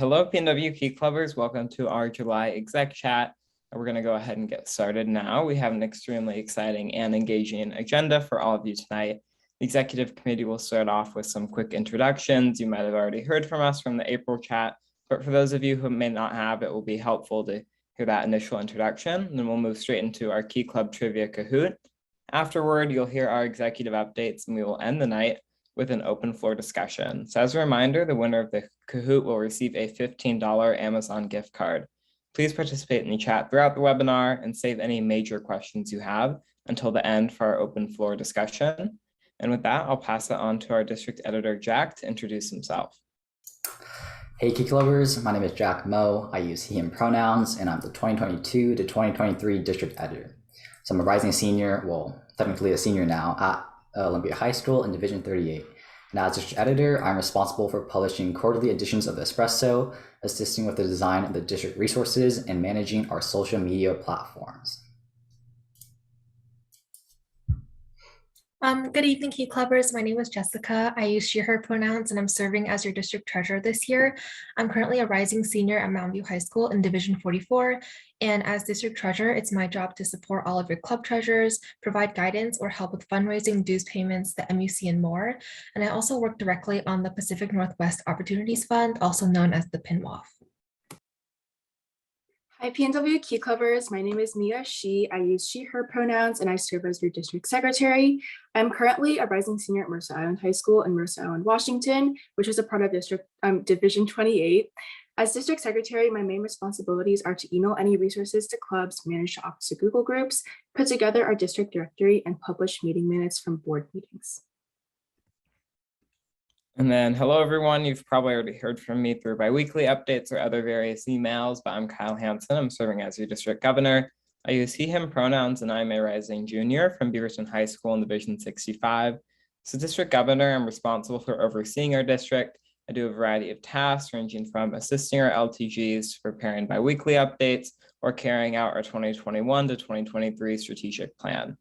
Hello, PNW Key Clubbers. Welcome to our July Exec Chat. We're going to go ahead and get started now. We have an extremely exciting and engaging agenda for all of you tonight. The Executive Committee will start off with some quick introductions. You might have already heard from us from the April chat, but for those of you who may not have, it will be helpful to hear that initial introduction. And then we'll move straight into our Key Club Trivia Kahoot. Afterward, you'll hear our executive updates, and we will end the night with an open floor discussion. So as a reminder, the winner of the Kahoot will receive a $15 Amazon gift card. Please participate in the chat throughout the webinar and save any major questions you have until the end for our open floor discussion. And with that, I'll pass it on to our district editor, Jack, to introduce himself. Hey Key Clubbers, my name is Jack Moe. I use he, him pronouns, and I'm the 2022 to 2023 district editor. So I'm a rising senior, well, technically a senior now, at Olympia High School in Division 38. And as district editor, I'm responsible for publishing quarterly editions of the Espresso, assisting with the design of the district resources, and managing our social media platforms. Good evening, Key Clubbers. My name is Jessica. I use she, her pronouns, and I'm serving as your district treasurer this year. I'm currently a rising senior at Mountain View High School in Division 44. And as district treasurer, it's my job to support all of your club treasurers, provide guidance or help with fundraising, dues payments, the MUC, and more. And I also work directly on the Pacific Northwest Opportunities Fund, also known as the PNWOF. Hi, PNW Key Clubbers. My name is Mia Shi. I use she, her pronouns, and I serve as your district secretary. I'm currently a rising senior at Mercer Island High School in Mercer Island, Washington, which is a part of Division 28. As district secretary, my main responsibilities are to email any resources to clubs, manage the office of Google Groups, put together our district directory, and publish meeting minutes from board meetings. And then, hello everyone. You've probably already heard from me through biweekly updates or other various emails, but I'm Kyle Hansen. I'm serving as your district governor. I use he, him pronouns, and I'm a rising junior from Beaverton High School in Division 65. So district governor, I'm responsible for overseeing our district. I do a variety of tasks ranging from assisting our LTGs to preparing biweekly updates or carrying out our 2021 to 2023 strategic plan.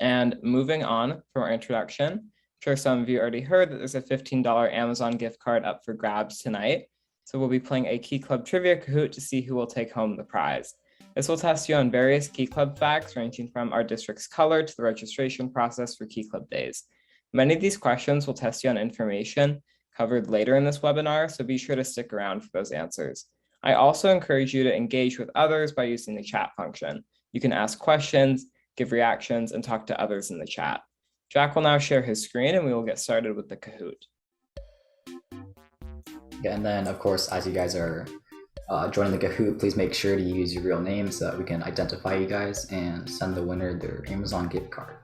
And moving on from our introduction, I'm sure some of you already heard that there's a $15 Amazon gift card up for grabs tonight. So we'll be playing a Key Club Trivia Kahoot to see who will take home the prize. This will test you on various Key Club facts ranging from our district's color to the registration process for Key Club days. Many of these questions will test you on information covered later in this webinar, so be sure to stick around for those answers. I also encourage you to engage with others by using the chat function. You can ask questions, give reactions, and talk to others in the chat. Jack will now share his screen and we will get started with the Kahoot. Yeah, and then of course, as you guys are joining the Kahoot, please make sure to use your real name so that we can identify you guys and send the winner their Amazon gift card.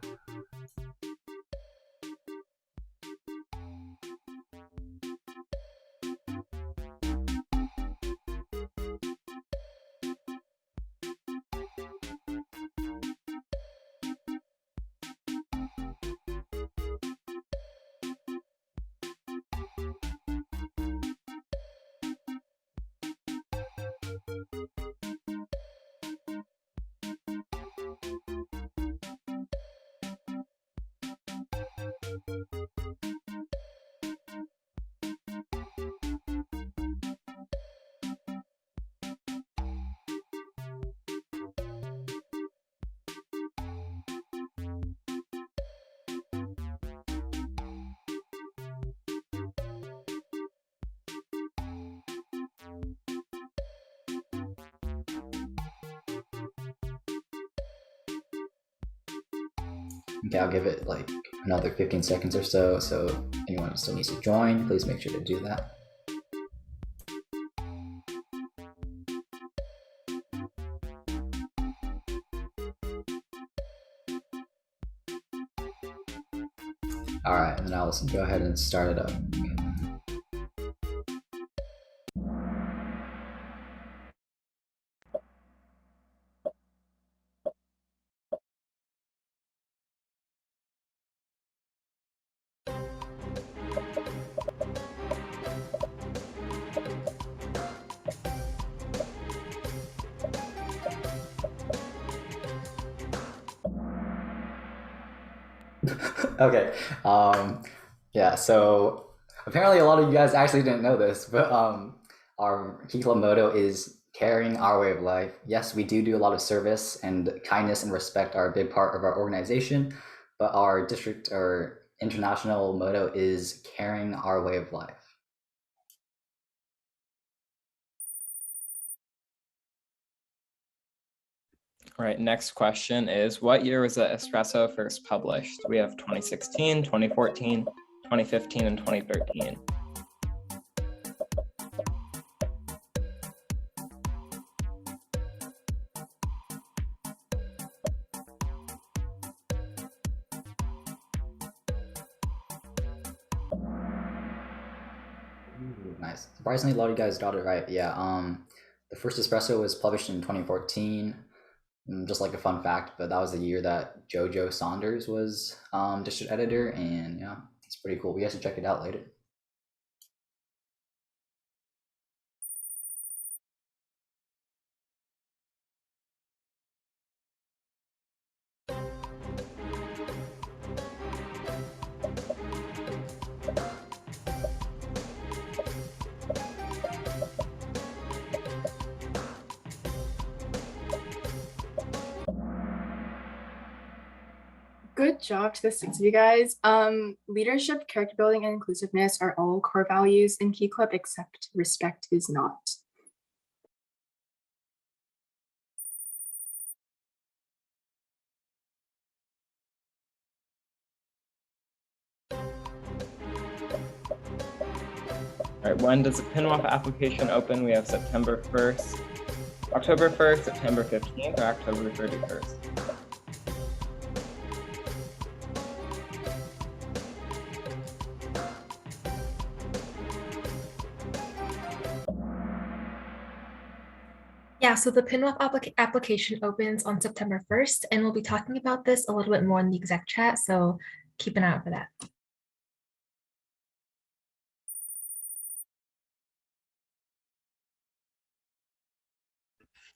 Okay, I'll give it like another 15 seconds or so. So anyone who still needs to join, please make sure to do that. All right, and then Allison, go ahead and start it up. Okay, yeah, so apparently a lot of you guys actually didn't know this, but Our Key Club motto is carrying our way of life. Yes, we do a lot of service, and kindness and respect are a big part of our organization, but our district or international motto is carrying our way of life. All right, next question is, what year was the espresso first published? We have 2016, 2014, 2015, and 2013. Nice. Surprisingly, a lot of you guys got it right. Yeah. The first espresso was published in 2014. Just like a fun fact, but that was the year that Jojo Saunders was district editor, and yeah, it's pretty cool. We guys should check it out later. Good job to the six of you guys. Leadership, character building, and inclusiveness are all core values in Key Club, except respect is not. All right, when does the PinWAP application open? We have September 1st, October 1st, September 15th, or October 31st. Yeah, so the PinWAP application opens on September 1st, and we'll be talking about this a little bit more in the exec chat, so keep an eye out for that.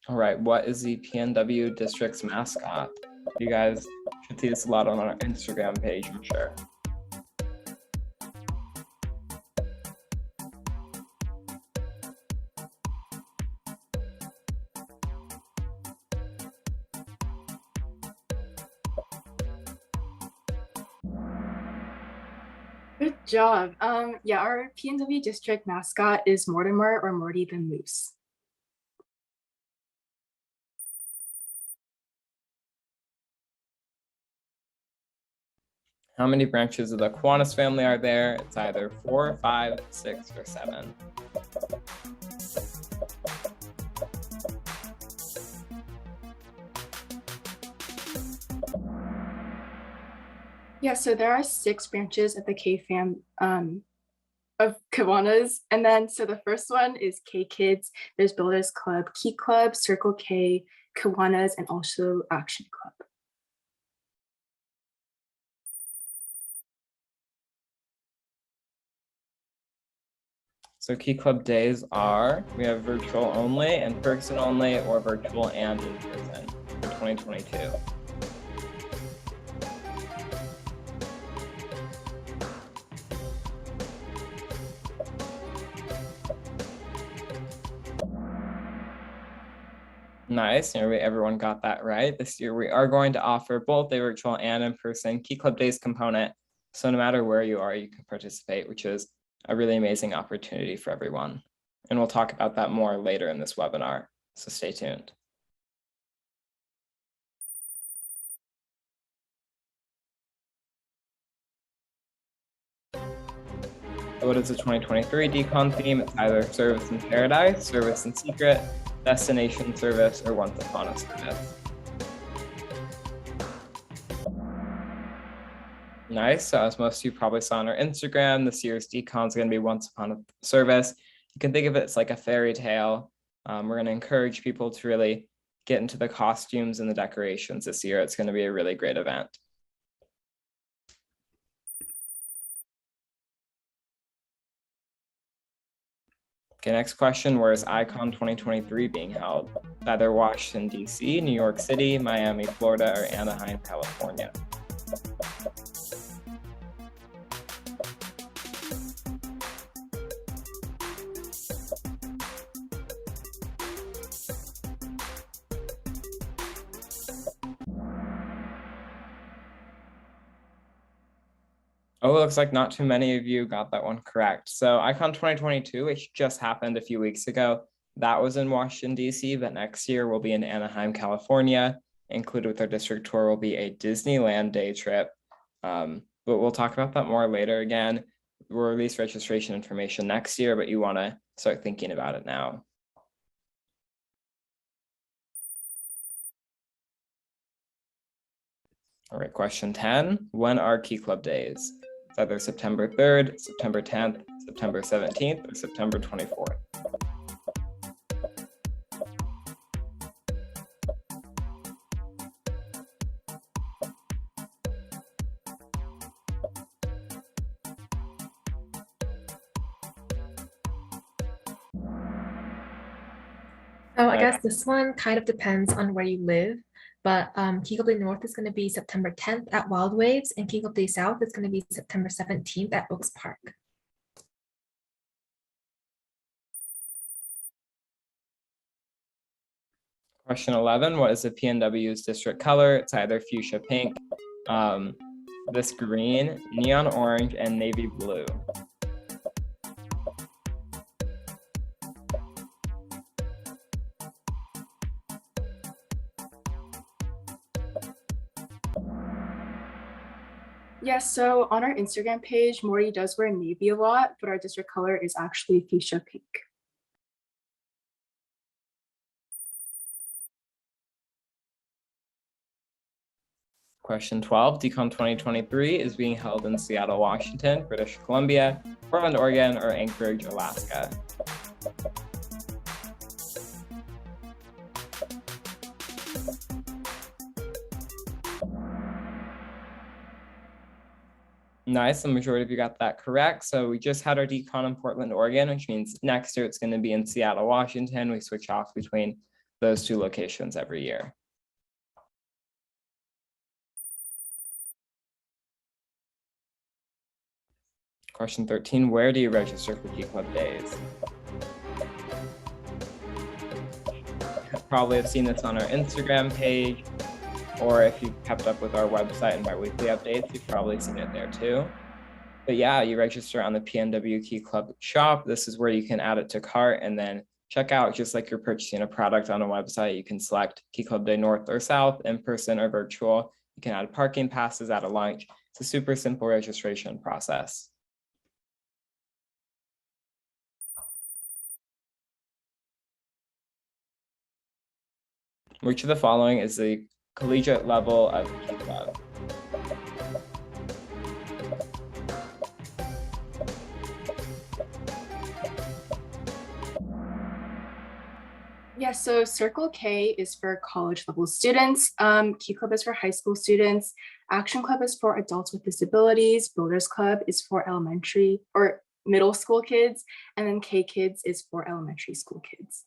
All right, what is the PNW district's mascot? You guys should see this a lot on our Instagram page, I'm sure. Good job. Yeah, our PNW district mascot is Mortimer, or Morty the Moose. How many branches of the Kiwanis family are there? It's either 4, 5, 6, or 7. Yeah, so there are 6 branches of the K fam of Kiwanis. And then, so the first one is K Kids. There's Builders Club, Key Club, Circle K, Kiwanis, and also Action Club. So Key Club days are, we have virtual only, in person only, or virtual and in person for 2022. Nice, everyone got that right. This year we are going to offer both a virtual and in-person Key Club Days component. So no matter where you are, you can participate, which is a really amazing opportunity for everyone. And we'll talk about that more later in this webinar, so stay tuned. What is the 2023 Decon theme? It's either Service in Paradise, Service in Secret, Destination Service, or Once Upon a Service. Nice. So as most of you probably saw on our Instagram, this year's decon is going to be Once Upon a Service. You can think of it as like a fairy tale. We're going to encourage people to really get into the costumes and the decorations this year. It's going to be a really great event. Okay, next question, where is Icon 2023 being held? It's either Washington, D.C., New York City, Miami, Florida, or Anaheim, California. Oh, it looks like not too many of you got that one correct. So Icon 2022, which just happened a few weeks ago, that was in Washington, D.C., but next year will be in Anaheim, California. Included with our district tour will be a Disneyland day trip. But we'll talk about that more later again. We'll release registration information next year, but you want to start thinking about it now. All right, question 10. When are Key Club days? It's either September 3rd, September 10th, September 17th, or September 24th. So I guess this one kind of depends on where you live, but Key Club Day North is going to be September 10th at Wild Waves, and Key Club Day South is going to be September 17th at Oaks Park. Question 11, what is the PNW's district color? It's either fuchsia pink, this green, neon orange, and navy blue. Yes, so on our Instagram page, Maury does wear navy a lot, but our district color is actually fuchsia pink. Question 12, DCOM 2023 is being held in Seattle, Washington, British Columbia, Portland, Oregon, or Anchorage, Alaska. Nice, the majority of you got that correct. So we just had our DCON in Portland, Oregon, which means next year it's going to be in Seattle, Washington. We switch off between those two locations every year. Question 13, where do you register for Key Club days? You probably have seen this on our Instagram page, or if you've kept up with our website and bi-weekly updates, you've probably seen it there too. But yeah, you register on the PNW Key Club shop. This is where you can add it to cart and then check out, just like you're purchasing a product on a website. You can select Key Club Day North or South, in person or virtual. You can add parking passes, add a lunch. It's a super simple registration process. Which of the following is the collegiate level of Key Club? Yes, so Circle K is for college level students. Key Club is for high school students. Action Club is for adults with disabilities. Builders Club is for elementary or middle school kids. And then K Kids is for elementary school kids.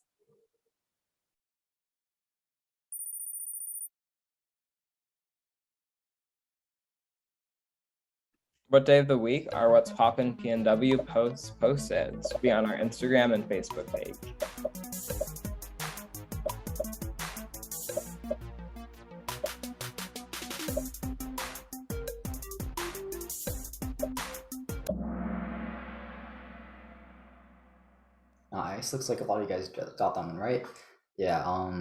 What day of the week are What's Poppin' PNW posts posted? This will be on our Instagram and Facebook page. Nice. Looks like a lot of you guys got that one right. Yeah,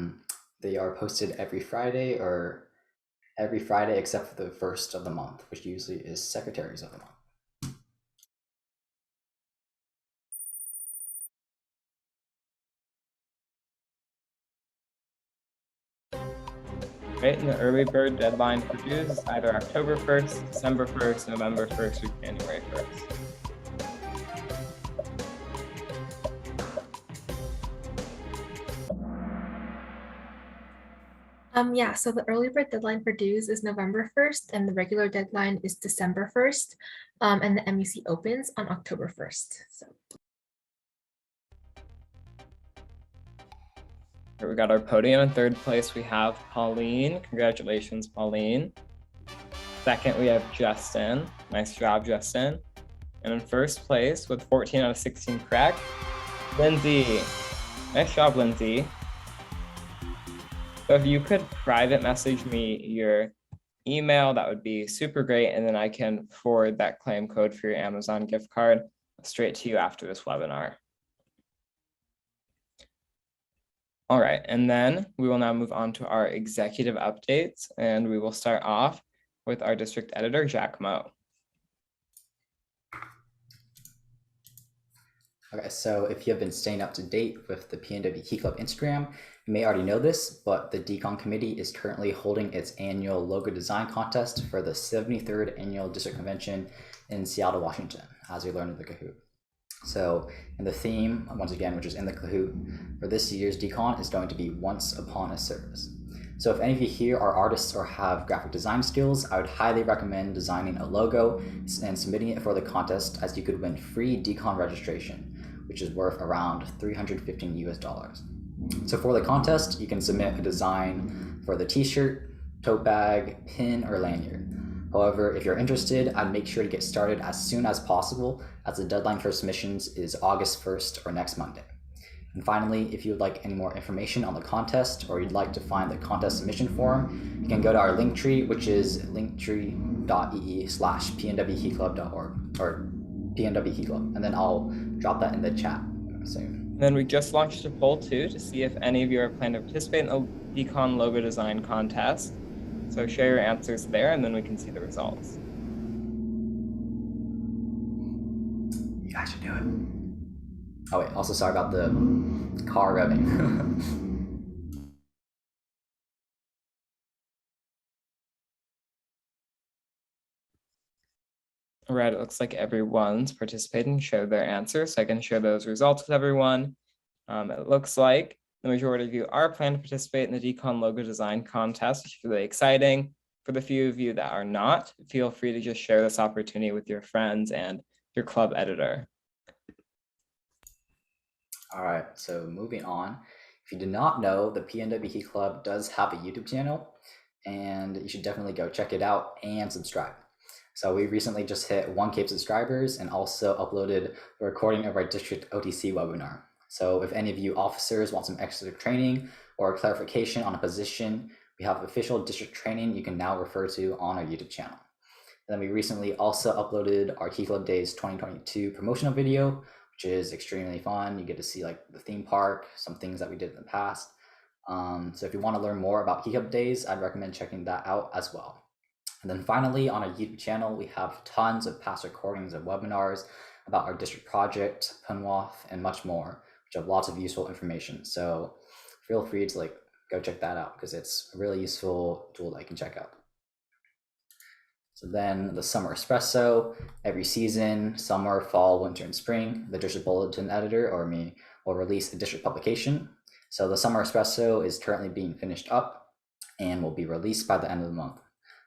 they are posted every Friday except for the first of the month, which usually is Secretaries of the Month. Right, and the early bird deadline for dues is either October 1st, December 1st, November 1st, or January 1st. Yeah, so the early bird deadline for dues is November 1st, and the regular deadline is December 1st, and the MUC opens on October 1st. So. Here we got our podium. In third place, we have Pauline. Congratulations, Pauline. Second, we have Justin. Nice job, Justin. And in first place, with 14 out of 16 correct, Lindsay. Nice job, Lindsay. So if you could private message me your email, that would be super great. And then I can forward that claim code for your Amazon gift card straight to you after this webinar. All right, and then we will now move on to our executive updates, and we will start off with our district editor, Jack Moe. Okay, so if you have been staying up to date with the PNW Key Club Instagram, you may already know this, but the DCON committee is currently holding its annual logo design contest for the 73rd Annual District Convention in Seattle, Washington, as we learned in the Kahoot. So, and the theme, once again, which is in the Kahoot, for this year's DCON is going to be Once Upon a Service. So if any of you here are artists or have graphic design skills, I would highly recommend designing a logo and submitting it for the contest, as you could win free DCON registration, which is worth around $315 US. So for the contest, you can submit a design for the t-shirt, tote bag, pin, or lanyard. However, if you're interested, I'd make sure to get started as soon as possible, as the deadline for submissions is August 1st or next Monday. And finally, if you would like any more information on the contest, or you'd like to find the contest submission form, you can go to our link tree, which is linktree.ee/pnwkeyclub.org or PNW Key Club, and then I'll drop that in the chat soon. And then we just launched a poll too to see if any of you are planning to participate in the DCON logo design contest. So share your answers there, and then we can see the results. You guys should do it. Oh wait, also sorry about the car revving. All right, it looks like everyone's participating, showed their answers, so I can share those results with everyone. It looks like the majority of you are planning to participate in the DCON logo design contest, which is really exciting. For the few of you that are not, feel free to just share this opportunity with your friends and your club editor. All right, so moving on. If you did not know, the PNW Key Club does have a YouTube channel, and you should definitely go check it out and subscribe. So we recently just hit 1K subscribers and also uploaded the recording of our district OTC webinar. So if any of you officers want some extra training or clarification on a position, we have official district training you can now refer to on our YouTube channel. And then we recently also uploaded our Key Club Days 2022 promotional video, which is extremely fun. You get to see like the theme park, some things that we did in the past. So if you want to learn more about Key Club Days, I'd recommend checking that out as well. And then finally, on our YouTube channel, we have tons of past recordings of webinars about our district project, Punwath, and much more, which have lots of useful information. So feel free to go check that out, because it's a really useful tool that you can check out. So then the Summer Espresso, every season, summer, fall, winter, and spring, the district bulletin editor or me will release a district publication. So the Summer Espresso is currently being finished up and will be released by the end of the month.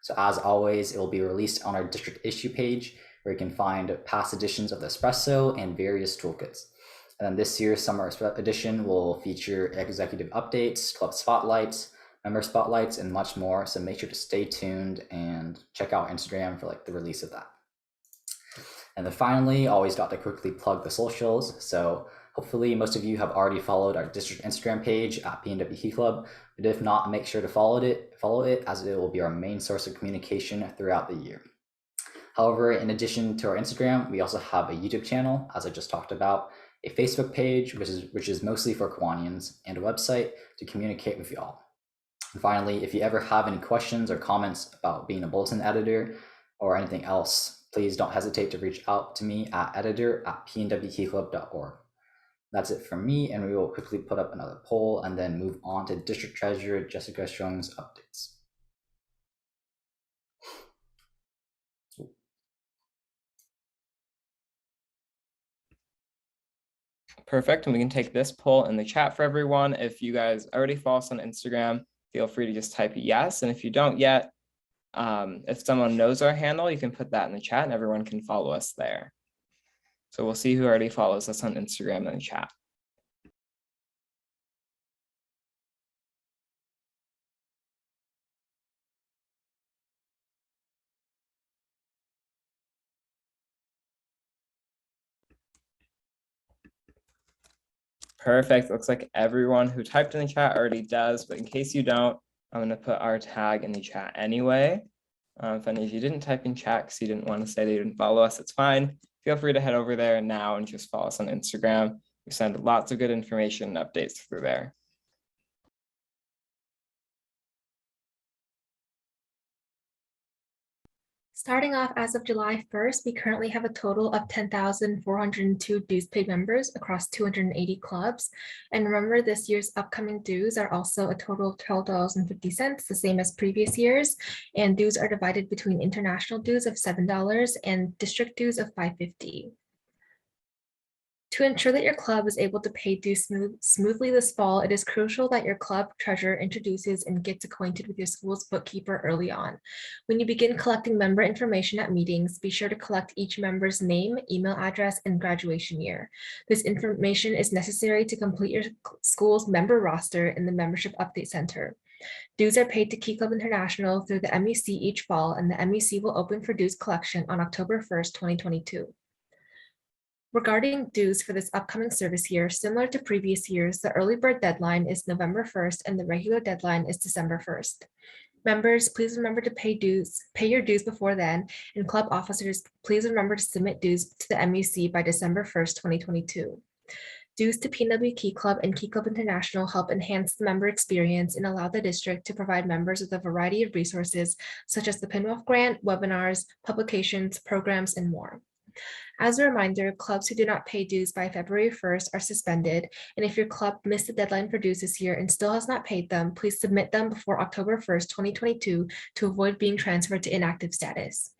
So as always, it will be released on our district issue page, where you can find past editions of the Espresso and various toolkits. And then this year's Summer edition will feature executive updates, club spotlights, member spotlights, and much more. So make sure to stay tuned and check out Instagram for the release of that. And then finally, always got to quickly plug the socials. So hopefully most of you have already followed our district Instagram page at PNW Key Club, but if not, make sure to follow it, as it will be our main source of communication throughout the year. However, in addition to our Instagram, we also have a YouTube channel, as I just talked about, a Facebook page, which is mostly for Kiwanians, and a website to communicate with y'all. And finally, if you ever have any questions or comments about being a bulletin editor or anything else, please don't hesitate to reach out to me at editor@pnwkeyclub.org. That's it from me, and we will quickly put up another poll and then move on to District Treasurer Jessica Strong's updates. Perfect, and we can take this poll in the chat for everyone. If you guys already follow us on Instagram, feel free to just type yes. And if you don't yet, if someone knows our handle, you can put that in the chat and everyone can follow us there. So we'll see who already follows us on Instagram in the chat. Perfect. Looks like everyone who typed in the chat already does, but in case you don't, I'm going to put our tag in the chat anyway. If any of you didn't type in chat because you didn't want to say that you didn't follow us, it's fine. Feel free to head over there now and just follow us on Instagram. We send lots of good information and updates through there. Starting off as of July 1st, we currently have a total of 10,402 dues paid members across 280 clubs. And remember, this year's upcoming dues are also a total of $12.50, the same as previous years. And dues are divided between international dues of $7 and district dues of $5.50. To ensure that your club is able to pay dues smoothly this fall, it is crucial that your club treasurer introduces and gets acquainted with your school's bookkeeper early on. When you begin collecting member information at meetings, be sure to collect each member's name, email address, and graduation year. This information is necessary to complete your school's member roster in the Membership Update Center. Dues are paid to Key Club International through the MEC each fall, and the MEC will open for dues collection on October 1st, 2022. Regarding dues for this upcoming service year, similar to previous years, the early bird deadline is November 1st and the regular deadline is December 1st. Members, please remember to pay your dues before then, and club officers, please remember to submit dues to the MEC by December 1st, 2022. Dues to PNW Key Club and Key Club International help enhance the member experience and allow the district to provide members with a variety of resources, such as the Pinwolf Grant, webinars, publications, programs, and more. As a reminder, clubs who do not pay dues by February 1st are suspended, and if your club missed the deadline for dues this year and still has not paid them, please submit them before October 1st, 2022 to avoid being transferred to inactive status.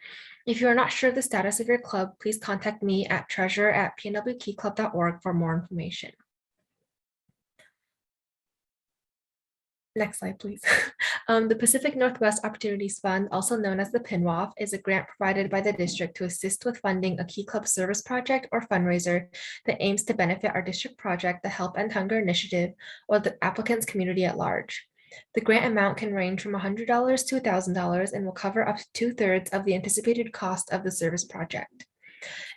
If you are not sure of the status of your club, please contact me at treasurer@pnwkeyclub.org for more information. Next slide, please. The Pacific Northwest Opportunities Fund, also known as the PNWOF, is a grant provided by the district to assist with funding a Key Club service project or fundraiser that aims to benefit our district project, the Help End Hunger Initiative, or the applicant's community at large. The grant amount can range from $100 to $1,000 and will cover up to 2/3 of the anticipated cost of the service project.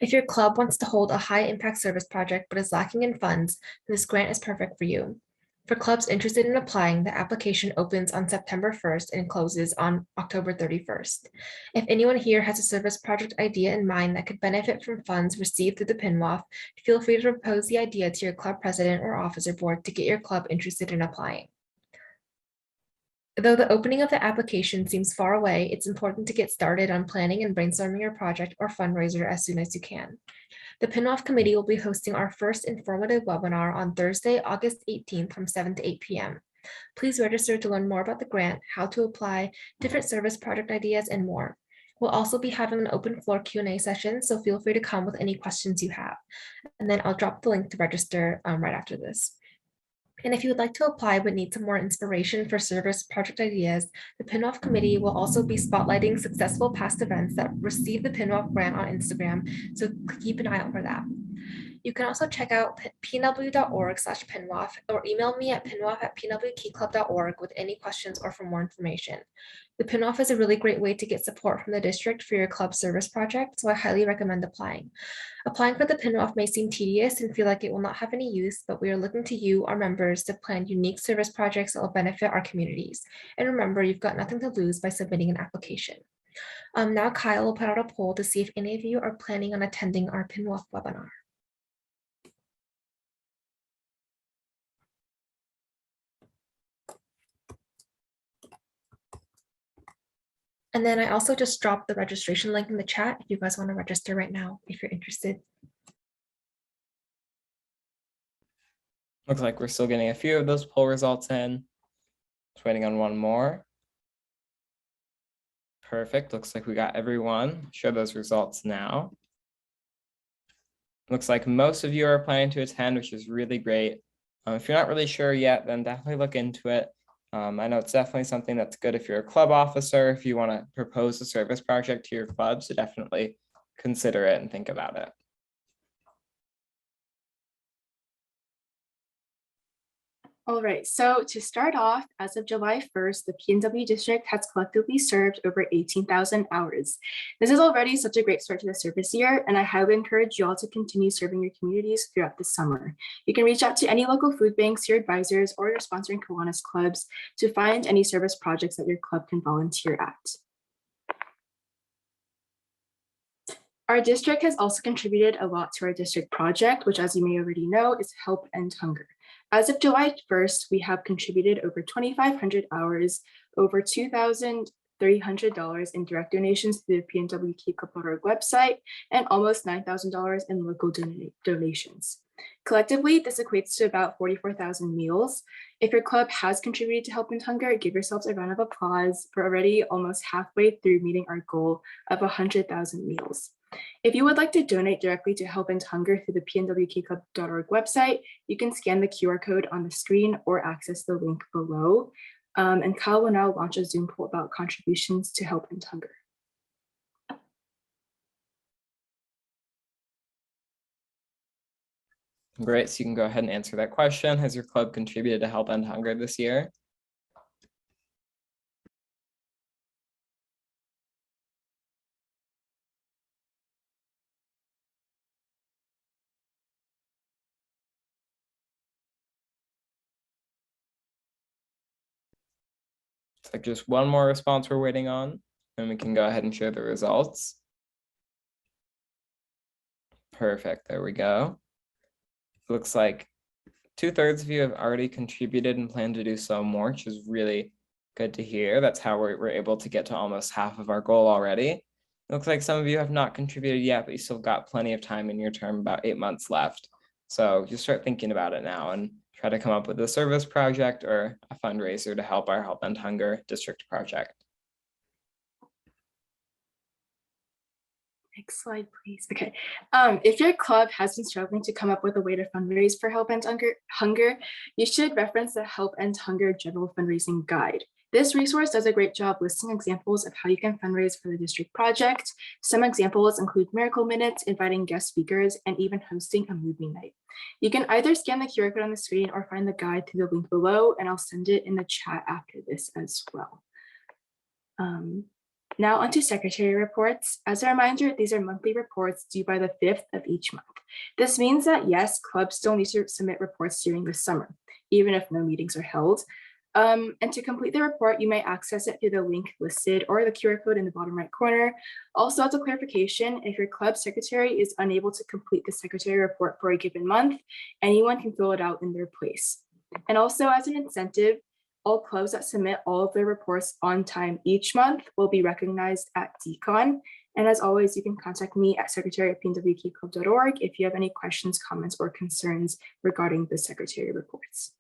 If your club wants to hold a high impact service project but is lacking in funds, this grant is perfect for you. For clubs interested in applying, the application opens on September 1st and closes on October 31st. If anyone here has a service project idea in mind that could benefit from funds received through the PNWOF, feel free to propose the idea to your club president or officer board to get your club interested in applying. Though the opening of the application seems far away, it's important to get started on planning and brainstorming your project or fundraiser as soon as you can. The PNWOF committee will be hosting our first informative webinar on Thursday, August 18th from 7 to 8 p.m. Please register to learn more about the grant, how to apply, different service project ideas, and more. We'll also be having an open floor Q&A session, so feel free to come with any questions you have. And then I'll drop the link to register right after this. And if you would like to apply but need some more inspiration for service project ideas, the PNWOF committee will also be spotlighting successful past events that receive the PNWOF grant on Instagram, so keep an eye out for that. You can also check out pnw.org/PNWOF or email me at pinwof@pnwkeyclub.org with any questions or for more information. The PNWOF is a really great way to get support from the district for your club service project, so I highly recommend applying. Applying for the PNWOF may seem tedious and feel like it will not have any use, but we are looking to you, our members, to plan unique service projects that will benefit our communities. And remember, you've got nothing to lose by submitting an application. Now Kyle will put out a poll to see if any of you are planning on attending our PNWOF webinar. And then I also just dropped the registration link in the chat if you guys want to register right now, if you're interested. Looks like we're still getting a few of those poll results in. Just waiting on one more. Perfect. Looks like we got everyone. Show those results now. Looks like most of you are planning to attend, which is really great. If you're not really sure yet, then definitely look into it. I know it's definitely something that's good if you're a club officer, if you want to propose a service project to your club, so definitely consider it and think about it. All right, so to start off, as of July 1st, the PNW district has collectively served over 18,000 hours. This is already such a great start to the service year, and I highly encourage you all to continue serving your communities throughout the summer. You can reach out to any local food banks, your advisors, or your sponsoring Kiwanis clubs to find any service projects that your club can volunteer at. Our district has also contributed a lot to our district project, which, as you may already know, is Help End Hunger. As of July 1st, we have contributed over 2,500 hours, over $2,300 in direct donations to the PNW Key Club.org website, and almost $9,000 in local donations. Collectively, this equates to about 44,000 meals. If your club has contributed to Help End Hunger, give yourselves a round of applause for already almost halfway through meeting our goal of 100,000 meals. If you would like to donate directly to Help End Hunger through the pnwkclub.org website, you can scan the QR code on the screen or access the link below. And Kyle will now launch a Zoom poll about contributions to Help End Hunger. Great, so you can go ahead and answer that question. Has your club contributed to Help End Hunger this year? It's like just one more response we're waiting on, and we can go ahead and share the results. Perfect, there we go. Looks like 2/3 of you have already contributed and plan to do so more, which is really good to hear. That's how we're able to get to almost half of our goal already. It looks like some of you have not contributed yet, but you still got plenty of time in your term, about 8 months left. So just start thinking about it now and try to come up with a service project or a fundraiser to help our Help End Hunger district project. Next slide, please. Okay. If your club has been struggling to come up with a way to fundraise for Help End Hunger, you should reference the Help End Hunger General Fundraising Guide. This resource does a great job listing examples of how you can fundraise for the district project. Some examples include miracle minutes, inviting guest speakers, and even hosting a movie night. You can either scan the QR code on the screen or find the guide through the link below, and I'll send it in the chat after this as well. Now onto secretary reports. As a reminder, these are monthly reports due by the 5th of each month. This means that yes, clubs still need to submit reports during the summer, even if no meetings are held. And to complete the report, you may access it through the link listed or the QR code in the bottom right corner. Also, as a clarification, if your club secretary is unable to complete the secretary report for a given month, anyone can fill it out in their place. And also, as an incentive, all clubs that submit all of their reports on time each month will be recognized at DCON. And as always, you can contact me at secretary@pnwkclub.org if you have any questions, comments, or concerns regarding the secretary reports.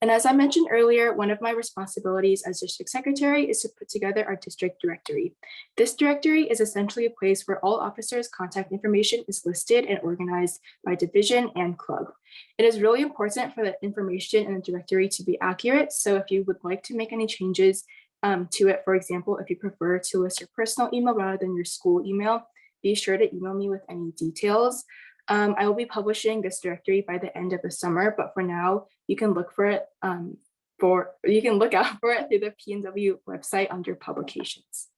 And as I mentioned earlier, one of my responsibilities as district secretary is to put together our district directory. This directory is essentially a place where all officers' contact information is listed and organized by division and club. It is really important for the information in the directory to be accurate. So if you would like to make any changes to it, for example, if you prefer to list your personal email rather than your school email, be sure to email me with any details. I will be publishing this directory by the end of the summer, but for now, you can look for it you can look out for it through the PNW website under publications.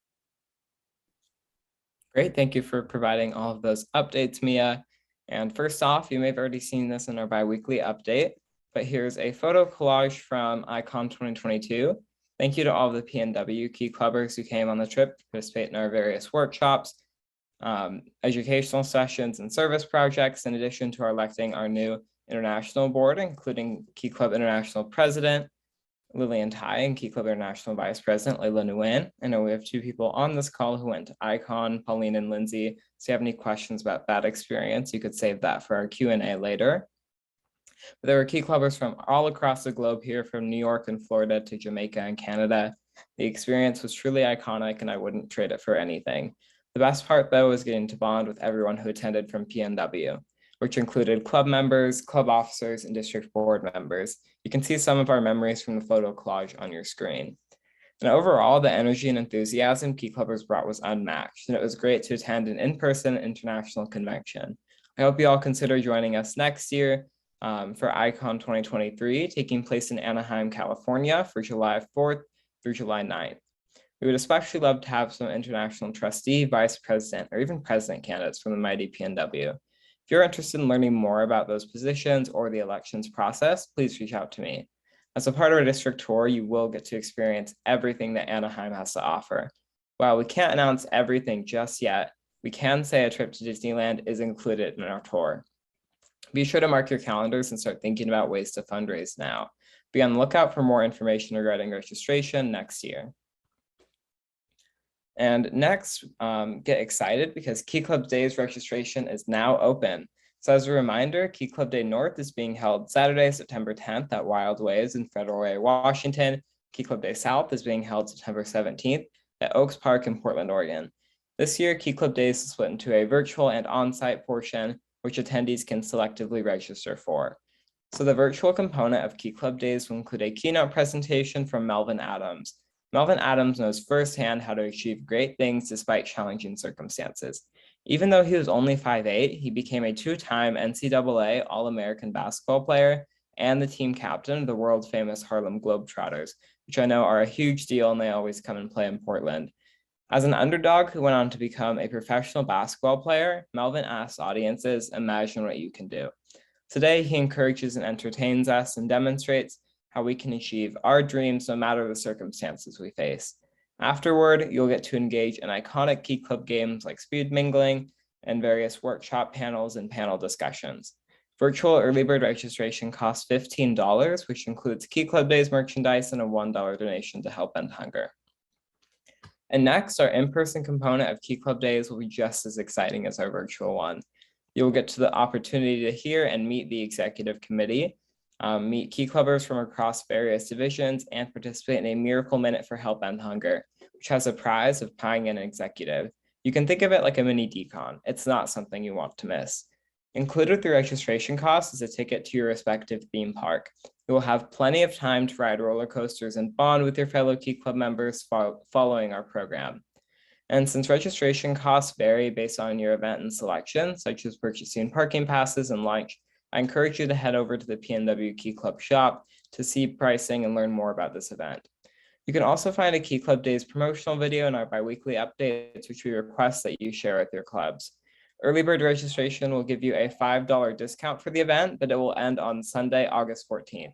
Great, thank you for providing all of those updates, Mia. And first off, you may have already seen this in our biweekly update, but here's a photo collage from ICON 2022. Thank you to all of the PNW Key Clubbers who came on the trip to participate in our various workshops, educational sessions, and service projects, in addition to our electing our new international board, including Key Club International President Lillian Tai and Key Club International Vice President Layla Nguyen. I know we have 2 people on this call who went to ICON, Pauline and Lindsay. So if you have any questions about that experience, you could save that for our Q&A later. But there were Key Clubbers from all across the globe here, from New York and Florida to Jamaica and Canada. The experience was truly iconic and I wouldn't trade it for anything. The best part, though, was getting to bond with everyone who attended from PNW, which included club members, club officers, and district board members. You can see some of our memories from the photo collage on your screen. And overall, the energy and enthusiasm Key Clubbers brought was unmatched, and it was great to attend an in-person international convention. I hope you all consider joining us next year for ICON 2023, taking place in Anaheim, California for July 4th through July 9th. We would especially love to have some international trustee, vice president, or even president candidates from the mighty PNW. If you're interested in learning more about those positions or the elections process, please reach out to me. As a part of our district tour, you will get to experience everything that Anaheim has to offer. While we can't announce everything just yet, we can say a trip to Disneyland is included in our tour. Be sure to mark your calendars and start thinking about ways to fundraise now. Be on the lookout for more information regarding registration next year. And next, get excited because Key Club Days registration is now open. So as a reminder, Key Club Day North is being held Saturday, September 10th at Wild Ways in Federal Way, Washington. Key Club Day South is being held September 17th at Oaks Park in Portland, Oregon. This year, Key Club Days is split into a virtual and on-site portion, which attendees can selectively register for. So the virtual component of Key Club Days will include a keynote presentation from Melvin Adams. Melvin Adams knows firsthand how to achieve great things despite challenging circumstances. Even though he was only 5'8", he became a two-time NCAA All-American basketball player and the team captain of the world-famous Harlem Globetrotters, which I know are a huge deal and they always come and play in Portland. As an underdog who went on to become a professional basketball player, Melvin asks audiences, imagine what you can do. Today, he encourages and entertains us and demonstrates how we can achieve our dreams no matter the circumstances we face. Afterward, you'll get to engage in iconic Key Club games like speed mingling and various workshop panels and panel discussions. Virtual early bird registration costs $15, which includes Key Club Days merchandise and a $1 donation to help end hunger. And next, our in-person component of Key Club Days will be just as exciting as our virtual one. You'll get to the opportunity to hear and meet the executive committee, meet Key Clubbers from across various divisions, and participate in a Miracle Minute for Help End Hunger, which has a prize of pieing an executive. You can think of it like a mini decon. It's not something you want to miss. Included with the registration cost is a ticket to your respective theme park. You will have plenty of time to ride roller coasters and bond with your fellow Key Club members following our program. And since registration costs vary based on your event and selection, such as purchasing parking passes and lunch, I encourage you to head over to the PNW Key Club shop to see pricing and learn more about this event. You can also find a Key Club Days promotional video in our biweekly updates, which we request that you share with your clubs. Early bird registration will give you a $5 discount for the event, but it will end on Sunday, August 14th.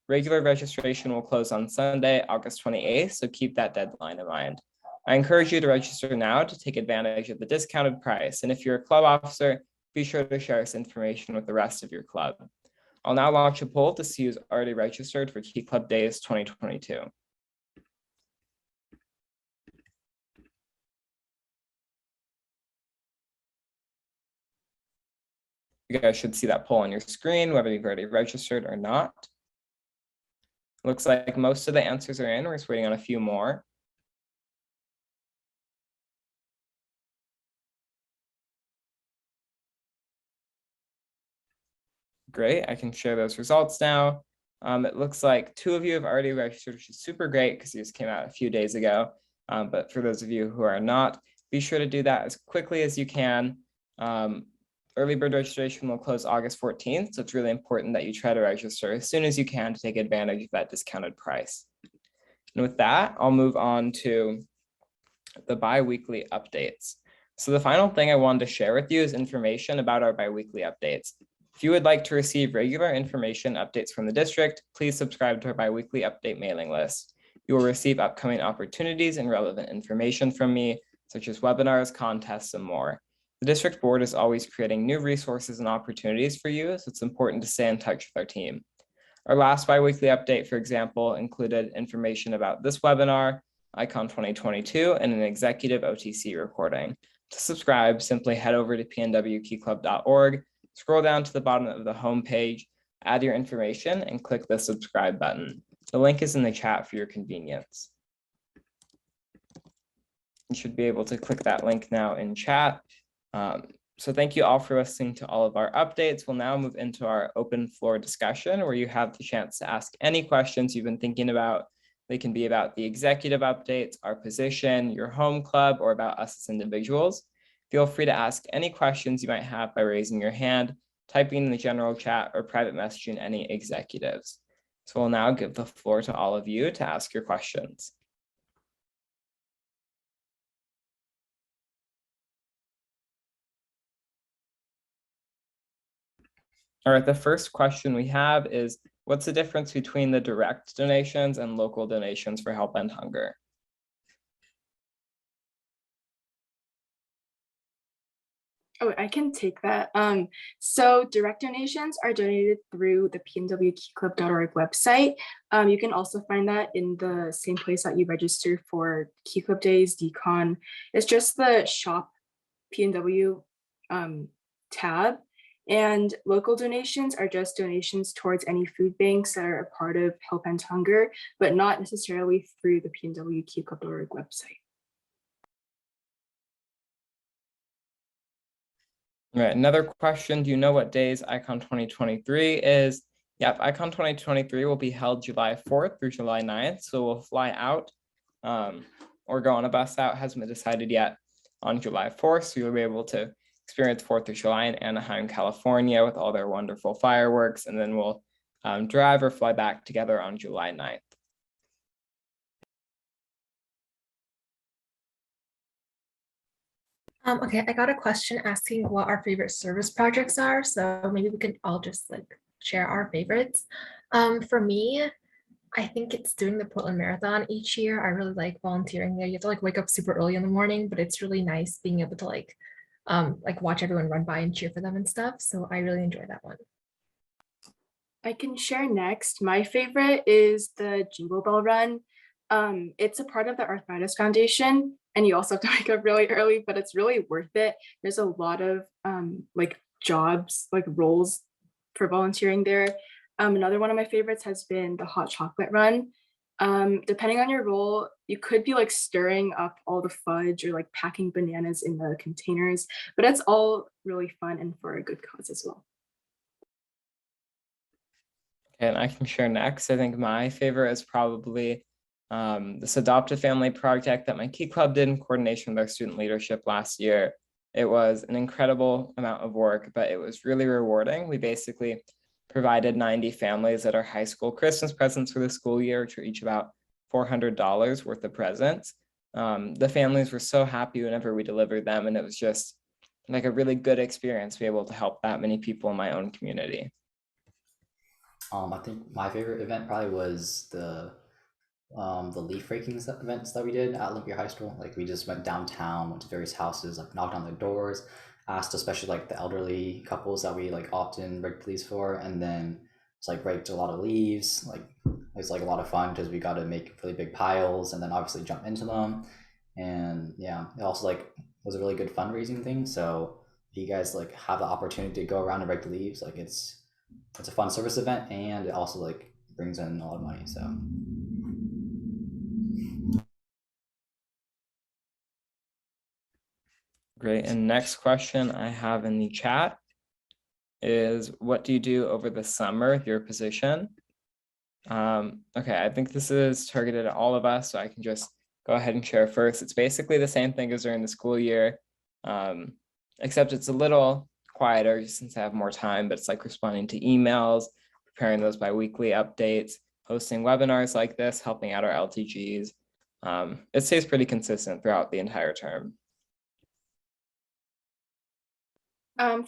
Regular registration will close on Sunday, August 28th, so keep that deadline in mind. I encourage you to register now to take advantage of the discounted price. And if you're a club officer, be sure to share this information with the rest of your club. I'll now launch a poll to see who's already registered for Key Club Days 2022. You guys should see that poll on your screen, whether you've already registered or not. Looks like most of the answers are in. We're just waiting on a few more. Great, I can share those results now. It looks like 2 of you have already registered, which is super great because these came out a few days ago. But for those of you who are not, be sure to do that as quickly as you can. Early bird registration will close August 14th, so it's really important that you try to register as soon as you can to take advantage of that discounted price. And with that, I'll move on to the bi-weekly updates. So the final thing I wanted to share with you is information about our bi-weekly updates. If you would like to receive regular information updates from the district, please subscribe to our bi-weekly update mailing list. You will receive upcoming opportunities and relevant information from me, such as webinars, contests, and more. The district board is always creating new resources and opportunities for you, so it's important to stay in touch with our team. Our last bi-weekly update, for example, included information about this webinar, Icon 2022, and an executive OTC recording. To subscribe, simply head over to pnwkeyclub.org, scroll down to the bottom of the homepage, add your information, and click the subscribe button. The link is in the chat for your convenience. You should be able to click that link now in chat. So thank you all for listening to all of our updates. We'll now move into our open floor discussion where you have the chance to ask any questions you've been thinking about. They can be about the executive updates, our position, your home club, or about us as individuals. Feel free to ask any questions you might have by raising your hand, typing in the general chat, or private messaging any executives. So we'll now give the floor to all of you to ask your questions. All right, the first question we have is, what's the difference between the direct donations and local donations for Help End Hunger? Oh, I can take that. So direct donations are donated through the pnwkeyclub.org website. You can also find that in the same place that you register for Key Club Days, Decon. It's just the shop PNW tab. And local donations are just donations towards any food banks that are a part of Help End Hunger, but not necessarily through the pnwkeyclub.org website. All right, another question. Do you know what days Icon 2023 is? Yep, Icon 2023 will be held July 4th through July 9th. So we'll fly out or go on a bus out, hasn't been decided yet, on July 4th. So you'll be able to experience 4th of July in Anaheim, California with all their wonderful fireworks. And then we'll drive or fly back together on July 9th. Okay, I got a question asking what our favorite service projects are. So maybe we can all just like share our favorites. For me, I think it's doing the Portland Marathon each year. I really like volunteering there. You have to like wake up super early in the morning, but it's really nice being able to like watch everyone run by and cheer for them and stuff. So I really enjoy that one. I can share next. My favorite is the Jingle Bell Run. It's a part of the Arthritis Foundation, and you also have to wake up really early, but it's really worth it. There's a lot of like jobs, like roles for volunteering there. Another one of my favorites has been the Hot Chocolate Run. Depending on your role, you could be like stirring up all the fudge or like packing bananas in the containers, but it's all really fun and for a good cause as well. And I can share next. I think my favorite is probably this Adopt a Family project that my Key Club did in coordination with our student leadership last year. It was an incredible amount of work, but it was really rewarding. We basically provided 90 families at our high school Christmas presents for the school year, which were each about $400 worth of presents. The families were so happy whenever we delivered them, and it was just like a really good experience to be able to help that many people in my own community. I think my favorite event probably was the leaf raking events that we did at Olympia High School. Like we just went downtown, went to various houses, like knocked on their doors, asked especially like the elderly couples that we like often rake leaves for, and then it's like raked a lot of leaves. Like it was like a lot of fun because we got to make really big piles and then obviously jump into them. And yeah, it also like was a really good fundraising thing. So if you guys like have the opportunity to go around and rake the leaves, like it's a fun service event and it also like brings in a lot of money. So great. And next question I have in the chat is, what do you do over the summer with your position? Okay, I think this is targeted at all of us, so I can just go ahead and share first. It's basically the same thing as during the school year, except it's a little quieter since I have more time, but it's like responding to emails, preparing those bi-weekly updates, hosting webinars like this, helping out our LTGs. It stays pretty consistent throughout the entire term.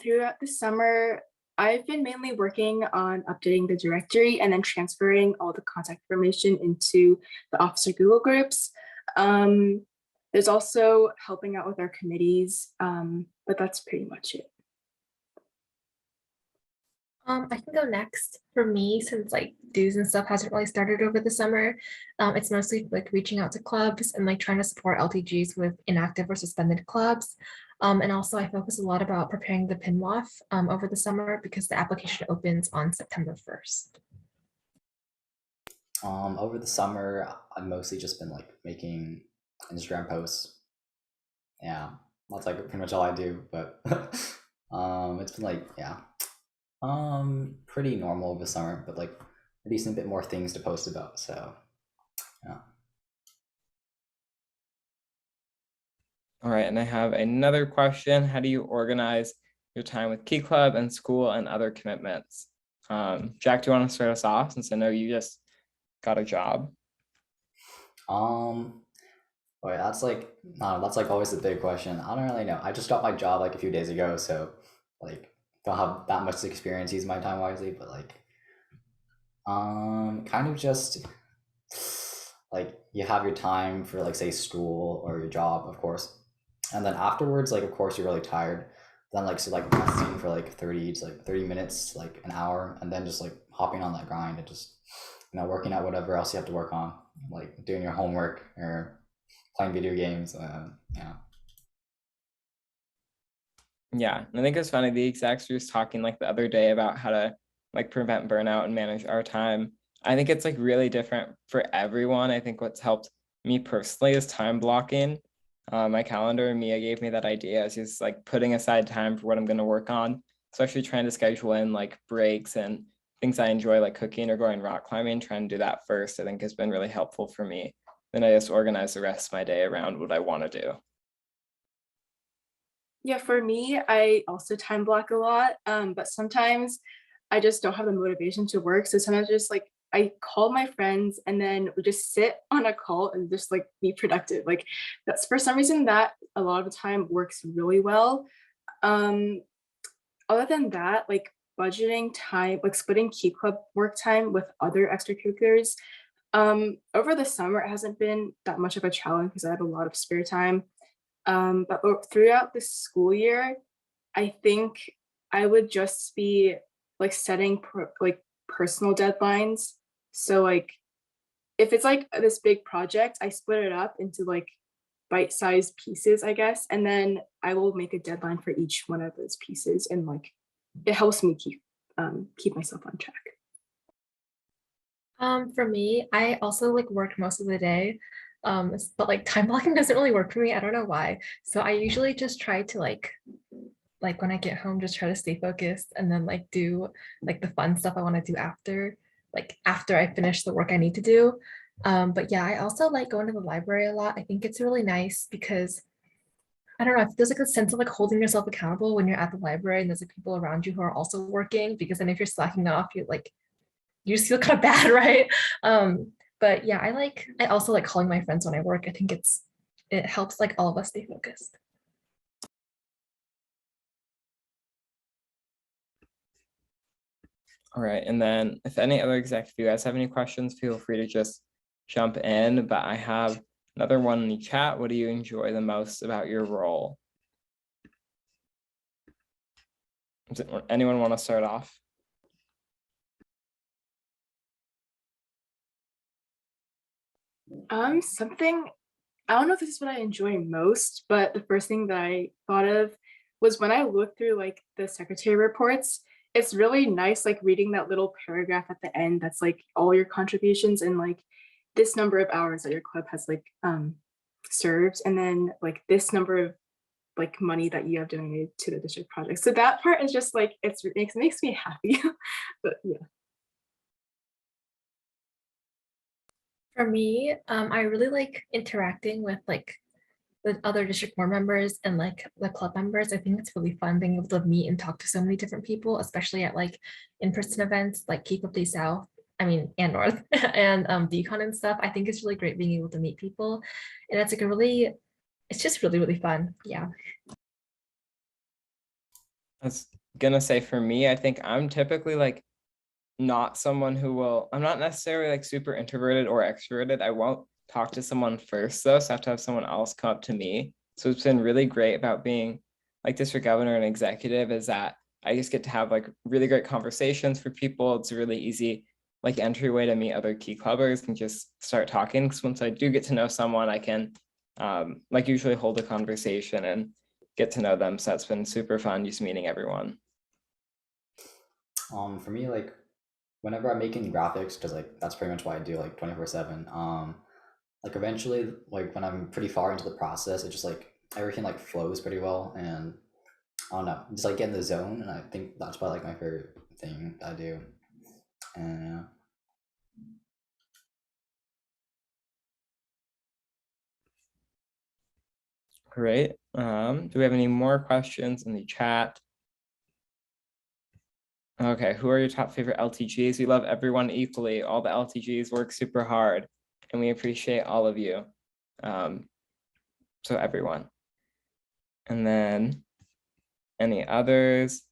Throughout the summer, I've been mainly working on updating the directory and then transferring all the contact information into the officer Google groups. There's also helping out with our committees, but that's pretty much it. I can go next. For me, since like dues and stuff hasn't really started over the summer, it's mostly like reaching out to clubs and like trying to support LTGs with inactive or suspended clubs. And also I focus a lot about preparing the PINWAF over the summer because the application opens on September 1st. Over the summer, I've mostly just been like making Instagram posts. Yeah, that's like pretty much all I do, but it's been like, yeah, pretty normal over the summer, but like a decent bit more things to post about. So yeah. All right, and I have another question. How do you organize your time with Key Club and school and other commitments? Jack, do you want to start us off since I know you just got a job? Boy, that's like always the big question. I don't really know. I just got my job like a few days ago, so like don't have that much experience using my time wisely, but like kind of just like you have your time for like say school or your job, of course. And then afterwards, like of course you're really tired. then like so like messaging for like 30 minutes, like an hour, and then just like hopping on that grind and just working out whatever else you have to work on, like doing your homework or playing video games. Yeah. Yeah, I think it's funny. The execs were just talking like the other day about how to like prevent burnout and manage our time. I think it's like really different for everyone. I think what's helped me personally is time blocking. My calendar, Mia gave me that idea. It's just like putting aside time for what I'm going to work on. So actually trying to schedule in like breaks and things I enjoy, like cooking or going rock climbing, trying to do that first, I think has been really helpful for me. Then I just organize the rest of my day around what I want to do. Yeah, for me, I also time block a lot, but sometimes I just don't have the motivation to work. So sometimes just like I call my friends and then we just sit on a call and just like be productive. Like that's for some reason that a lot of the time works really well. Um, Other than that, like budgeting time, like splitting Key Club work time with other extracurriculars. Over the summer, it hasn't been that much of a challenge because I have a lot of spare time. But throughout the school year, I think I would just be like setting like personal deadlines. So like if it's like this big project, I split it up into like bite-sized pieces, I guess, and then I will make a deadline for each one of those pieces, and like it helps me keep myself on track. For me, I also like work most of the day. But like time blocking doesn't really work for me. I don't know why. So I usually just try to like when I get home, just try to stay focused and then like do like the fun stuff I want to do after I finish the work I need to do. But yeah, I also like going to the library a lot. I think it's really nice because I don't know, there's like a sense of like holding yourself accountable when you're at the library and there's like people around you who are also working, because then if you're slacking off, you just feel kind of bad, right? But yeah, I also like calling my friends when I work. I think it helps like all of us stay focused. All right, and then if any other execs, if you guys have any questions, feel free to just jump in, but I have another one in the chat. What do you enjoy the most about your role? Does anyone want to start off? Something, I don't know if this is what I enjoy most, but the first thing that I thought of was when I looked through like the secretary reports, it's really nice like reading that little paragraph at the end that's like all your contributions and like this number of hours that your club has like served, and then like this number of like money that you have donated to the district project. So that part is just like it makes me happy. But yeah. For me, I really like interacting with other district board members and like the club members. I think it's really fun being able to meet and talk to so many different people, especially at like in-person events like Keep Up Day South, I mean, and North and Decon and stuff. I think it's really great being able to meet people. And it's like it's just really, really fun. Yeah. I was gonna say for me, I think I'm typically like not someone I'm not necessarily like super introverted or extroverted. I won't talk to someone first though, so I have to have someone else come up to me. So it's been really great about being like district governor and executive is that I just get to have like really great conversations for people. It's a really easy like entryway to meet other key clubbers and just start talking. Because once I do get to know someone, I can like usually hold a conversation and get to know them. So that's been super fun just meeting everyone. For me, like whenever I'm making graphics, because like that's pretty much what I do like 24/7. Like eventually, like when I'm pretty far into the process, it just like everything like flows pretty well, and I don't know, just like get in the zone, and I think that's probably like my favorite thing I do. And Great. Do we have any more questions in the chat? Okay, who are your top favorite LTGs? We love everyone equally. All the LTGs work super hard, and we appreciate all of you. So everyone. And then any others?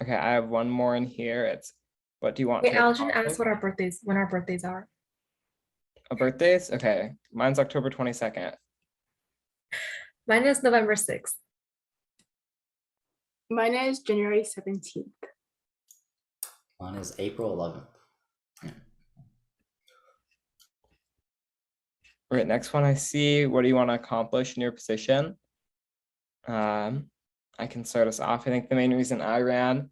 Okay, I have one more in here. It's what do you want Wait, to Algin accomplish? asked when our birthdays are. Birthdays? Okay, mine's October 22nd. Mine is November 6th. Mine is January 17th. Mine is April 11th. All right, next one I see, what do you want to accomplish in your position? I can start us off. I think the main reason I ran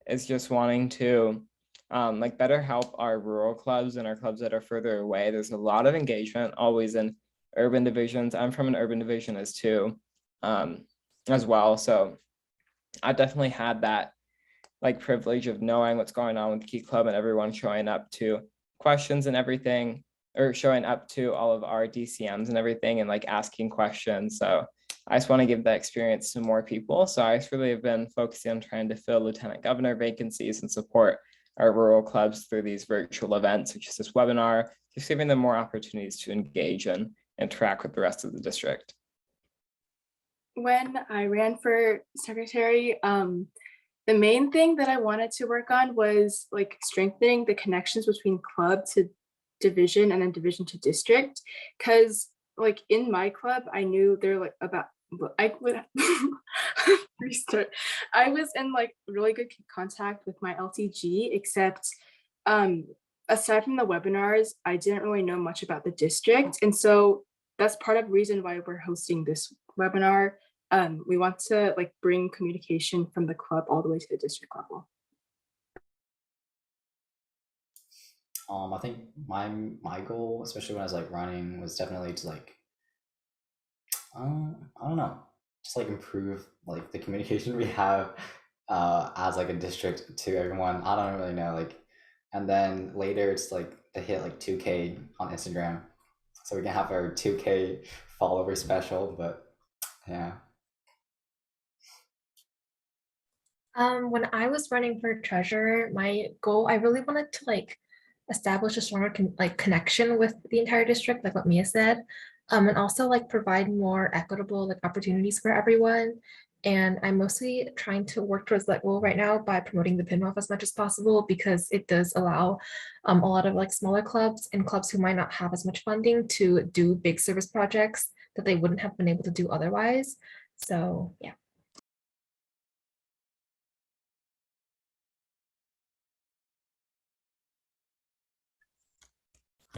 is just wanting to like better help our rural clubs and our clubs that are further away. There's a lot of engagement always in urban divisions. I'm from an urban division as well. So I definitely had that like privilege of knowing what's going on with the Key Club and everyone showing up to questions and everything, or showing up to all of our DCMs and everything and like asking questions. So I just want to give that experience to more people. So I just really have been focusing on trying to fill lieutenant governor vacancies and support our rural clubs through these virtual events, such as this webinar, just giving them more opportunities to engage and interact with the rest of the district. When I ran for secretary, the main thing that I wanted to work on was like strengthening the connections between club to division and then division to district. Cause like in my club, I knew they're like about, I would restart. I was in like really good contact with my LTG, except aside from the webinars, I didn't really know much about the district. And so that's part of the reason why we're hosting this webinar. We want to like bring communication from the club all the way to the district level. I think my goal, especially when I was like running, was definitely to like I don't know, just like improve like the communication we have as like a district to everyone. I don't really know, like, and then later it's like to hit like 2K on Instagram, so we can have our 2K follower special. But yeah. When I was running for treasurer, my goal, I really wanted to like establish a stronger connection with the entire district, like what Mia said, and also like provide more equitable like opportunities for everyone. And I'm mostly trying to work towards that goal right now by promoting the PINWAF as much as possible, because it does allow a lot of like smaller clubs and clubs who might not have as much funding to do big service projects that they wouldn't have been able to do otherwise. So yeah.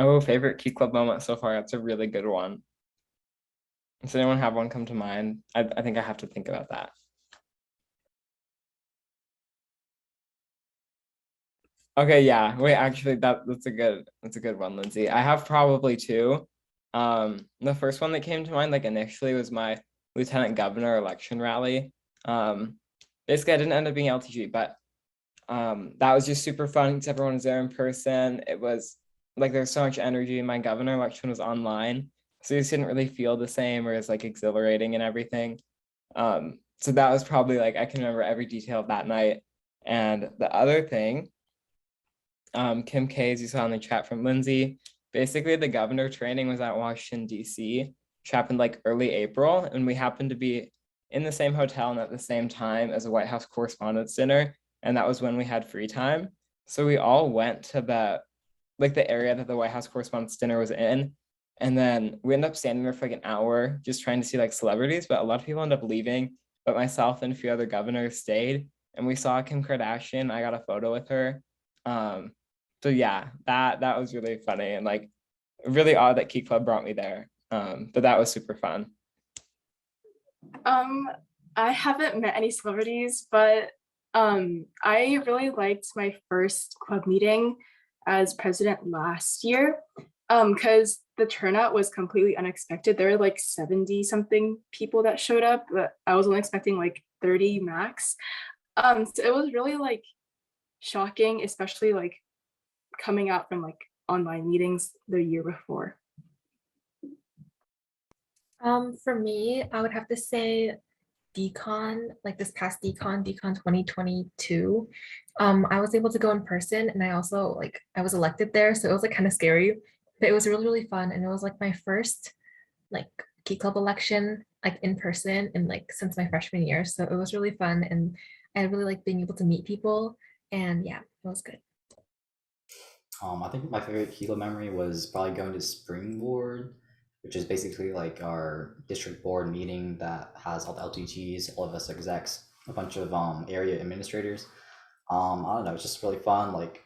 Oh, favorite Key Club moment so far? That's a really good one. Does anyone have one come to mind? I think I have to think about that. Okay, yeah. Wait, actually, that's a good one, Lindsay. I have probably two. The first one that came to mind, like initially, was my lieutenant governor election rally. Basically, I didn't end up being LTG, but that was just super fun because everyone was there in person. It was like there's so much energy. My governor election was online, so you just didn't really feel the same or as like exhilarating and everything. So that was probably like I can remember every detail of that night. And the other thing, Kim K, as you saw in the chat from Lindsay, basically the governor training was at Washington, D.C., which happened like early April, and we happened to be in the same hotel and at the same time as a White House Correspondents' Dinner, and that was when we had free time. So we all went to the area that the White House Correspondents' Dinner was in, and then we ended up standing there for like an hour just trying to see like celebrities, but a lot of people ended up leaving, but myself and a few other governors stayed, and we saw Kim Kardashian. I got a photo with her. So yeah, that was really funny and like really odd that Key Club brought me there. But that was super fun. I haven't met any celebrities, but I really liked my first club meeting as president last year, because the turnout was completely unexpected. There were like 70 something people that showed up, but I was only expecting like 30 max. So it was really like shocking, especially like coming out from like online meetings the year before. For me, I would have to say decon, like this past decon 2022. I was able to go in person, and I also like I was elected there, so it was like kind of scary, but it was really, really fun. And it was like my first like Key Club election like in person and like since my freshman year. So it was really fun, and I really like being able to meet people, and yeah, it was good. I think my favorite Kilo memory was probably going to Springboard, which is basically like our district board meeting that has all the LTGs, all of us execs, a bunch of area administrators. I don't know, it's just really fun. Like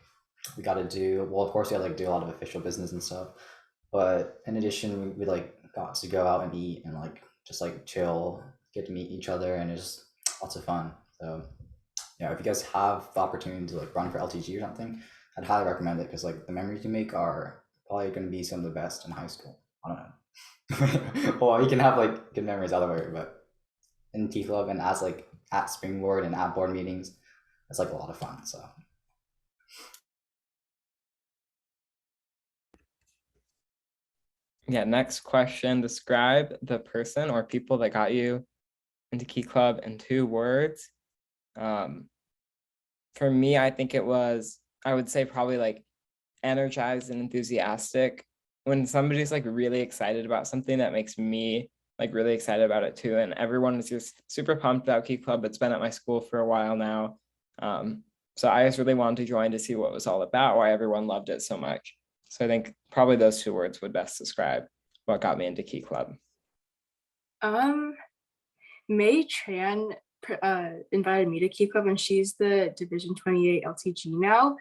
we got to do, well, of course we had to like do a lot of official business and stuff, but in addition, we like got to go out and eat and like just like chill, get to meet each other, and it's just lots of fun. So yeah, if you guys have the opportunity to like run for LTG or something, I'd highly recommend it because like the memories you make are probably going to be some of the best in high school. I don't know. Well, you can have like good memories otherwise, but in T Club and as like at Springboard and at board meetings, it's like a lot of fun. So Yeah, next question. Describe the person or people that got you into Key Club in 2 words. For me, I think it was, I would say probably like energized and enthusiastic. When somebody's like really excited about something, that makes me like really excited about it too. And everyone is just super pumped about Key Club. It's been at my school for a while now. So I just really wanted to join to see what it was all about, why everyone loved it so much. So I think probably those 2 words would best describe what got me into Key Club. May Tran invited me to Key Club, and she's the Division 28 LTG now.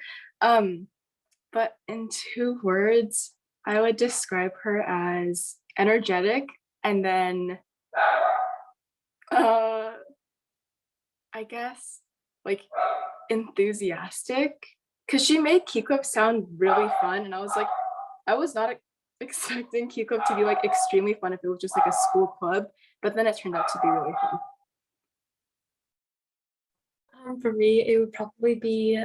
But in 2 words, I would describe her as energetic, and then I guess like enthusiastic, because she made Key Club sound really fun, and I was like, I was not expecting Key Club to be like extremely fun if it was just like a school club, but then it turned out to be really fun. For me, it would probably be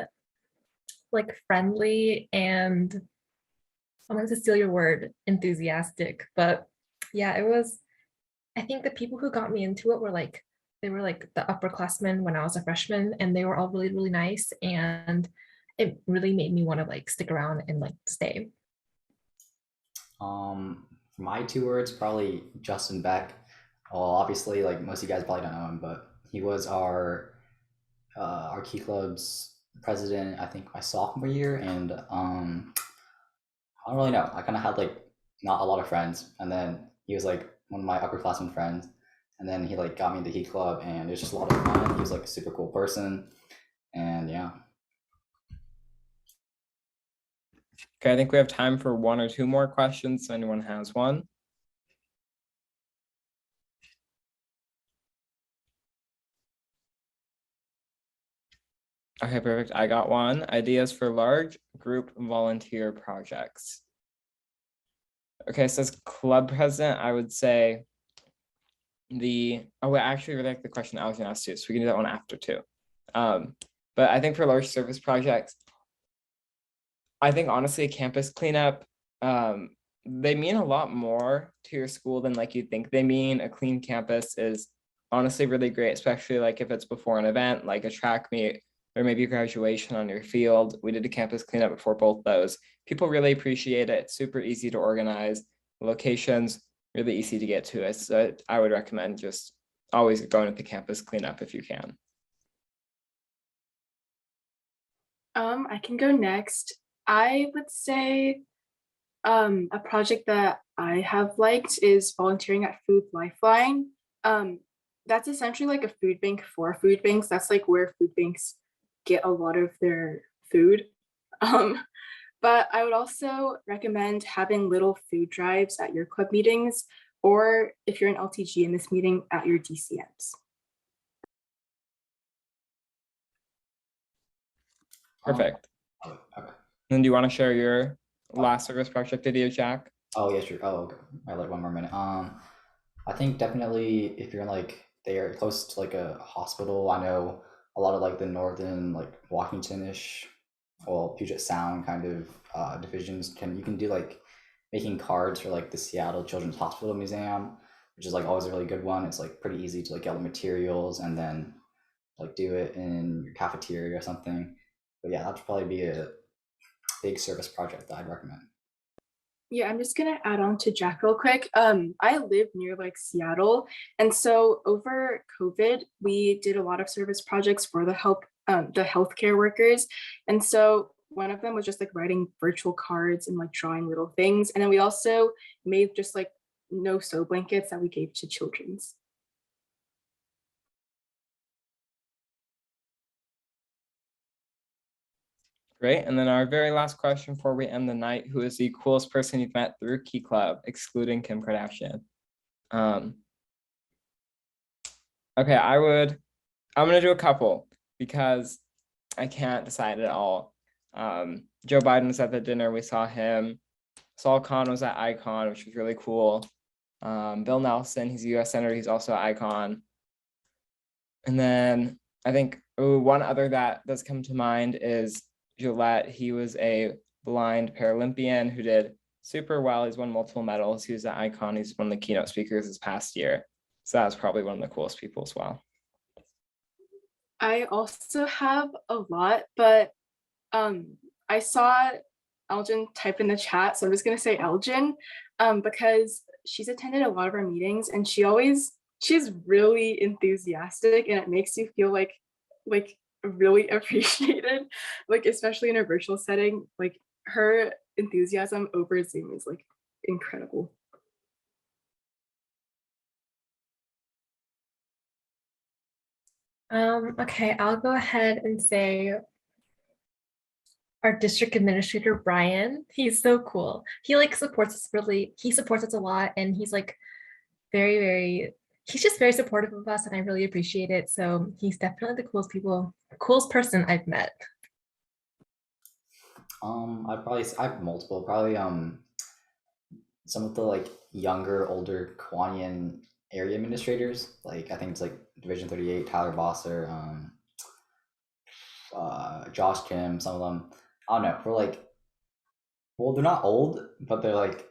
like friendly and I wanted to steal your word, enthusiastic. But yeah, it was, I think the people who got me into it were like, they were like the upperclassmen when I was a freshman, and they were all really, really nice. And it really made me want to like stick around and like stay. my 2 words, probably Justin Beck. Well, obviously, like most of you guys probably don't know him, but he was our Key Club's president, I think my sophomore year, and I don't really know. I kind of had like not a lot of friends, and then he was like one of my upperclassmen friends, and then he like got me into Key Club, and it was just a lot of fun. He was like a super cool person, and yeah. Okay, I think we have time for 1 or 2 more questions. So anyone has one? Okay, perfect. I got one. Ideas for large group volunteer projects. Okay, so as club president, I would say I actually really like the question I was gonna ask too, so we can do that one after too. But I think for large service projects, I think honestly a campus cleanup, they mean a lot more to your school than like you think they mean. A clean campus is honestly really great, especially like if it's before an event, like a track meet or maybe graduation on your field. We did a campus cleanup before both those. People really appreciate it. It's super easy to organize. Locations really easy to get to it. So I would recommend just always going with the campus cleanup if you can. I can go next. I would say a project that I have liked is volunteering at Food Lifeline. That's essentially like a food bank for food banks. That's like where food banks get a lot of their food. But I would also recommend having little food drives at your club meetings, or if you're an LTG in this meeting, at your DCMs. Perfect. Okay. And do you want to share your last service project idea, Jack? Oh yeah, sure. Oh, okay. I like 1 more minute. I think definitely if you're like there close to like a hospital, I know a lot of like the northern like Washington-ish, well Puget Sound kind of divisions you can do like making cards for like the Seattle Children's Hospital Museum, which is like always a really good one. It's like pretty easy to like get all the materials and then like do it in your cafeteria or something. But yeah, that'd probably be a big service project that I'd recommend. Yeah, I'm just gonna add on to Jack real quick. I live near like Seattle, and so over COVID, we did a lot of service projects for the healthcare workers, and so one of them was just like writing virtual cards and like drawing little things, and then we also made just like no sew blankets that we gave to children's. Great. And then our very last question before we end the night, who is the coolest person you've met through Key Club, excluding Kim Kardashian? Okay, I'm gonna do a couple because I can't decide at all. Joe Biden was at the dinner, we saw him. Saul Khan was at Icon, which was really cool. Bill Nelson, he's a US Senator, he's also at Icon. And then I think one other that does come to mind is Gillette. He was a blind Paralympian who did super well. He's won multiple medals. He was at Icon. He's one of the keynote speakers this past year. So that was probably one of the coolest people as well. I also have a lot, but I saw Elgin type in the chat, so I'm just gonna say Elgin, because she's attended a lot of our meetings and she's really enthusiastic, and it makes you feel like really appreciated, like especially in a virtual setting. Like her enthusiasm over Zoom is like incredible. Okay, I'll go ahead and say our district administrator, Brian. He's so cool. He like supports us he supports us a lot, and he's like he's just very supportive of us, and I really appreciate it. So he's definitely the coolest person I've met. I have multiple, probably some of the like younger, older Kwanian area administrators. Like I think it's like Division 38, Tyler Bosser, Josh Kim, some of them. I don't know. We're like, well, they're not old, but they're like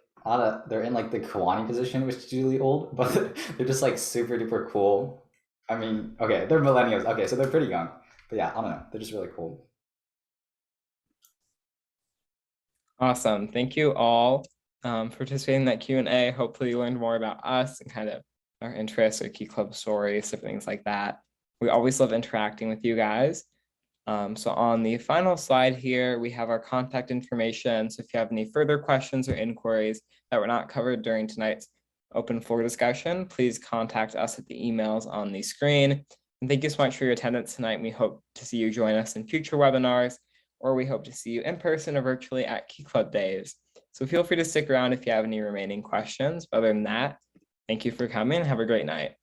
they're in like the Kawani position, which is usually old, but they're just like super duper cool. I mean, okay, they're millennials. Okay, so they're pretty young, but yeah, I don't know. They're just really cool. Awesome. Thank you all for participating in that Q&A. Hopefully you learned more about us and kind of our interests or Key Club stories, or things like that. We always love interacting with you guys. So on the final slide here, we have our contact information. So if you have any further questions or inquiries that were not covered during tonight's open floor discussion, please contact us at the emails on the screen. And thank you so much for your attendance tonight. We hope to see you join us in future webinars, or we hope to see you in person or virtually at Key Club Days. So feel free to stick around if you have any remaining questions. But other than that, thank you for coming. Have a great night.